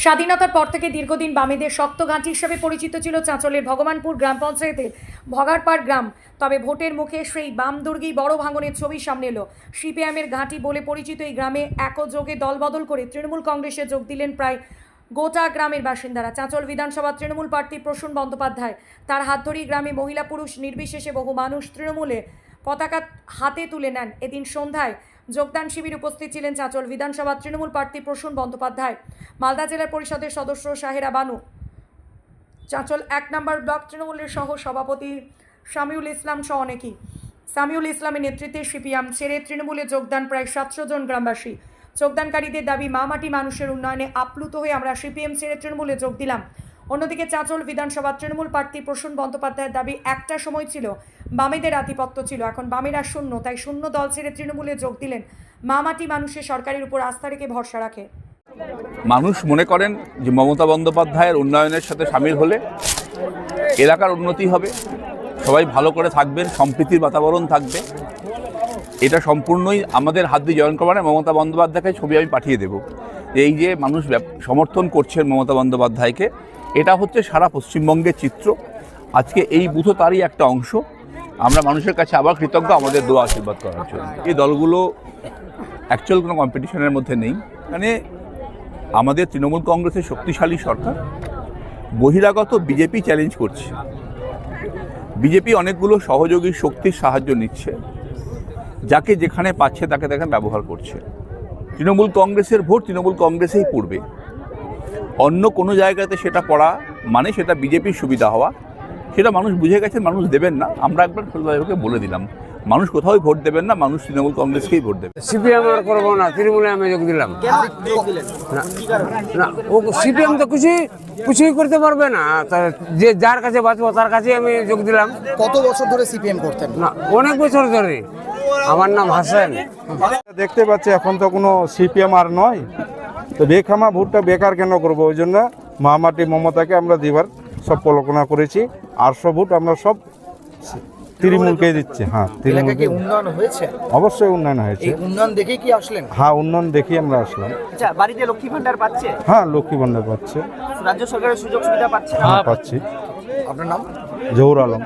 স্বাধীনতার পর থেকে দীর্ঘদিন বামেদের শক্ত ঘাঁটি হিসেবে পরিচিত ছিল চাঁচলের ভগবানপুর গ্রাম পঞ্চায়েতের ভগারপাড় গ্রাম। তবে ভোটের মুখে সেই বাম দুর্গেই বড় ভাঙনের ছবি সামনে এলো। সিপিএমের ঘাঁটি বলে পরিচিত এই গ্রামে একযোগে দলবদল করে তৃণমূল কংগ্রেসে যোগ দিলেন প্রায় গোটা গ্রামের বাসিন্দারা। চাঁচল বিধানসভা তৃণমূল প্রার্থী প্রসূন বন্দ্যোপাধ্যায়, তার হাত ধরেই গ্রামে মহিলা পুরুষ নির্বিশেষে বহু মানুষ তৃণমূলে পতাকা হাতে তুলে নেন। এদিন সন্ধ্যায় যোগদান শিবির উপস্থিত ছিলেন চাঁচল বিধানসভা তৃণমূল প্রার্থী প্রসূন বন্দ্যোপাধ্যায়, মালদা জেলা পরিষদের সদস্য সাহেরা বানু, চাঁচল 1 নম্বর ব্লক তৃণমূলের সহ সভাপতি সামিউল ইসলাম সহ অনেকেই। সামিউল ইসলামের নেতৃত্বে সিপিএম ছেড়ে তৃণমূলে যোগদান প্রায় 700 জন গ্রামবাসী। যোগদানকারীদের দাবি, মা মাটি মানুষের উন্নয়নে আপ্লুত হয়ে আমরা সিপিএম ছেড়ে তৃণমূলে যোগ দিলাম। অন্যদিকে চাঁচল বিধানসভা তৃণমূল প্রার্থী প্রসূন বন্দ্যোপাধ্যায়ের দাবি, একটা সময় ছিল বামেদের আধিপত্য ছিল, এখন বামেরা শূন্য, তাই শূন্য দল ছেড়ে তৃণমূলে যোগ দিলেন। মা মাটি মানুষের সরকারের উপর আস্থা রেখে ভরসা রাখে। মানুষ মনে করেন যে মমতা বন্দ্যোপাধ্যায়ের উন্নয়নের সাথে সামিল হলে এলাকার উন্নতি হবে, সবাই ভালো করে থাকবেন, সম্প্রীতির বাতাবরণ থাকবে। এটা সম্পূর্ণই আমাদের হাত দিয়ে জয়েন করবেন। মমতা বন্দ্যোপাধ্যায়কে ছবি আমি পাঠিয়ে দেব। এই যে মানুষ সমর্থন করছেন মমতা বন্দ্যোপাধ্যায়কে, এটা হচ্ছে সারা পশ্চিমবঙ্গের চিত্র। আজকে এই বুথও তারই একটা অংশ। আমরা মানুষের কাছে আবার কৃতজ্ঞ আমাদের দোয়া আশীর্বাদ করার জন্য। এই দলগুলো অ্যাকচুয়াল কোনো কম্পিটিশনের মধ্যে নেই। মানে আমাদের তৃণমূল কংগ্রেসের শক্তিশালী সরকার, বহিরাগত বিজেপি চ্যালেঞ্জ করছে। বিজেপি অনেকগুলো সহযোগী শক্তির সাহায্য নিচ্ছে, যাকে যেখানে পাচ্ছে তাকে তাকে ব্যবহার করছে। তৃণমূল কংগ্রেসের ভোট তৃণমূল কংগ্রেসেই পড়বে। অন্য কোনো জায়গাতে সেটা পড়া মানে সেটা বিজেপির সুবিধা হওয়া, সেটা মানুষ বুঝে গেছেন, মানুষ দেবেন না। আমরা একবার খোলাভাবে বলে দিলাম, মানুষ কোথাও ভোট দেবেন না, মানুষ তৃণমূল কংগ্রেসকেই ভোট দেবে। সিপিএম আর করবো না, তৃণমূলে আমি যোগ দিলাম। না, ও সিপিএম তো কিছুই করতে পারবে না। যে যার কাছে বাঁচবো তার কাছে আমি যোগ দিলাম। কত বছর ধরে সিপিএম করতেন? না, অনেক বছর ধরে। আমার নাম হাসান। দেখতে পাচ্ছি এখন তো কোনো সিপিএম আর নয়, তো বেখামা ভোটটা বেকার কেন করবো? ওই জন্য মহামাটি মমতাকে আমরা দিবার সব পরিকল্পনা করেছি। 800 ভোট আমরা সব তৃণমূলকে দিচ্ছি। হ্যাঁ, তৃণমূলকে। উন্নয়ন হয়েছে? অবশ্যই উন্নয়ন হয়েছে। এই উন্নয়ন দেখেই কি আসলেন? হ্যাঁ, উন্নয়ন দেখি আমরা আসলাম। আচ্ছা, বাড়িতে লক্ষ্মী ভান্ডার পাচ্ছে? হ্যাঁ, লক্ষ্মী ভান্ডার পাচ্ছে। রাজ্য সরকারের সুযোগ সুবিধা পাচ্ছে? হ্যাঁ, পাচ্ছি। আপনার নাম? জহুর আলম।